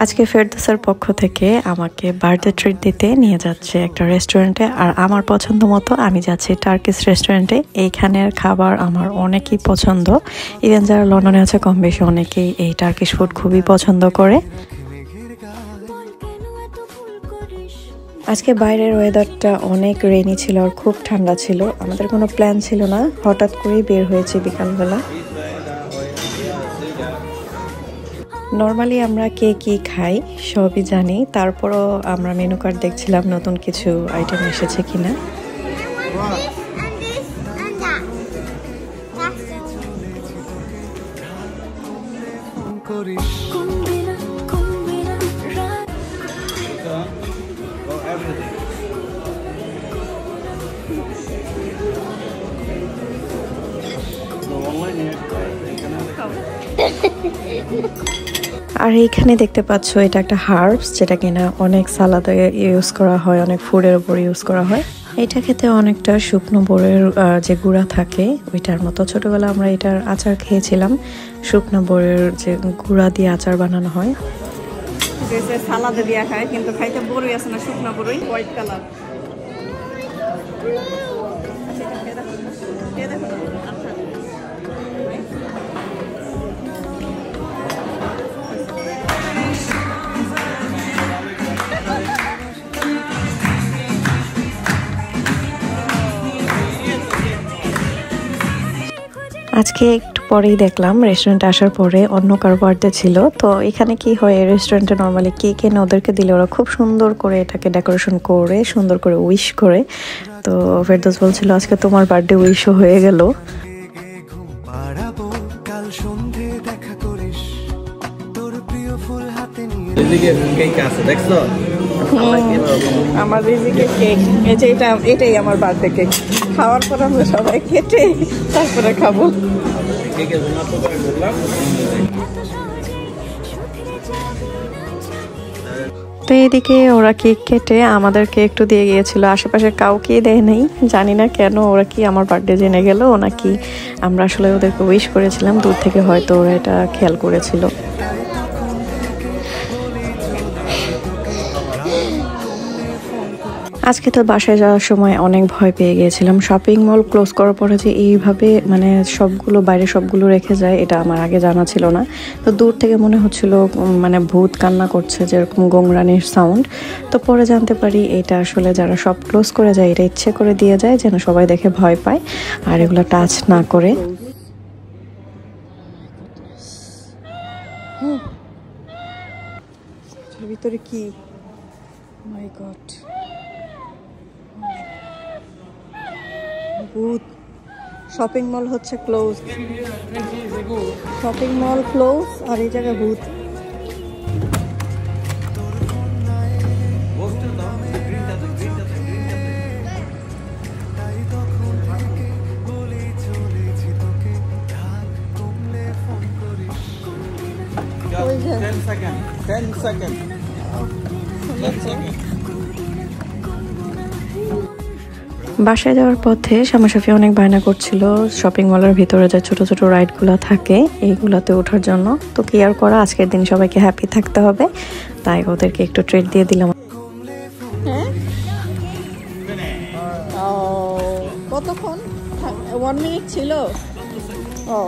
আজকে ফেরদৌসের পক্ষ থেকে আমাকে বার্থডে ট্রিট দিতে নিয়ে যাচ্ছে একটা রেস্টুরেন্টে। আর আমার পছন্দ মতো আমি যাচ্ছি টার্কিশ রেস্টুরেন্টে। এইখানের খাবার আমার অনেকই পছন্দ। ইভেন যারা লন্ডনে আছে কম বেশি অনেকেই এই টার্কিশ ফুড খুবই পছন্দ করে। আজকে বাইরের ওয়েদারটা অনেক রেইনি ছিল আর খুব ঠান্ডা ছিল। আমাদের কোনো প্ল্যান ছিল না, হঠাৎ করেই বের হয়েছে বিকালবেলা। নর্মালি আমরা কে কি খাই সবই জানি, তারপরও আমরা মেনু কার্ড দেখছিলাম নতুন কিছু আইটেম এসেছে কিনা। আর এইখানে দেখতে পাচ্ছ এটা একটা হার্বস, যেটা কিনা অনেক সালাদে ইউজ করা হয়, অনেক ফুডের উপর ইউজ করা হয়। এটা খেতে অনেকটা শুকনো বড়ের যে গুঁড়া থাকে ওইটার মতো। ছোটবেলা আমরা এটার আচার খেয়েছিলাম, শুকনো বড়ের যে গুঁড়া দিয়ে আচার বানানো হয়। সালাদে দিয়া খায়, কিন্তু খাইতে বড়ই আছে না, শুকনো বড়ই, হোয়াইট কালার। আজকে একটু পরেই দেখলাম রেস্টুরেন্টে আসার পরে অন্য কারো বার্থডে ছিল। তো এখানে কি হয়, রেস্টুরেন্টে নর্মালি কেক এনে ওদেরকে দিলে ওরা খুব সুন্দর করে এটাকে ডেকোরেশন করে সুন্দর করে উইশ করে। তো ফেরদৌস বলছিল আজকে তোমার বার্থডে উইশও হয়ে গেল। আমার রিজিকের কেক, এই যে এটাই আমার বার্থডে কেক। খাওয়ার পর আমরা সবাই কেটে তারপরে খাবো। তো এদিকে ওরা কেক কেটে আমাদেরকে একটু দিয়ে গিয়েছিল, আশেপাশে কাউকেই দেয় নাই। জানি না কেন, ওরা কি আমার বার্থডে জেনে গেল নাকি আমরা আসলে ওদেরকে উইশ করেছিলাম, দূর থেকে হয়তো ওরা এটা খেয়াল করেছিল। আজকে তো বাসায় যাওয়ার সময় অনেক ভয় পেয়ে গিয়েছিলাম। শপিং মল ক্লোজ করার পরে যে এইভাবে মানে সবগুলো বাইরে সবগুলো রেখে যায়, এটা আমার আগে জানা ছিল না। তো দূর থেকে মনে হচ্ছিল মানে ভূত কান্না করছে, যেরকম গোংরানির সাউন্ড। তো পরে জানতে পারি এটা আসলে যারা সব ক্লোজ করে যায় এটা ইচ্ছে করে দিয়ে যায় যেন সবাই দেখে ভয় পায় আর এগুলো টাচ না করে। ভিতরে কি, মাই গড, ভূত। শপিং মল হচ্ছে ক্লোজ, শপিং মল ক্লোজ আর এই জায়গায় ভূত। বাসায় যাওয়ার পথে শামাশাফি অনেক বায়না করছিল শপিং মলের ভিতরে যে ছোট ছোট রাইডগুলো থাকে এইগুলোতে ওঠার জন্য। তো কি আর করা, আজকের দিন সবাইকে হ্যাপি থাকতে হবে, তাই ওদেরকে একটু ট্রিট দিয়ে দিলাম। কতক্ষণ? 1 মিনিট ছিল। ও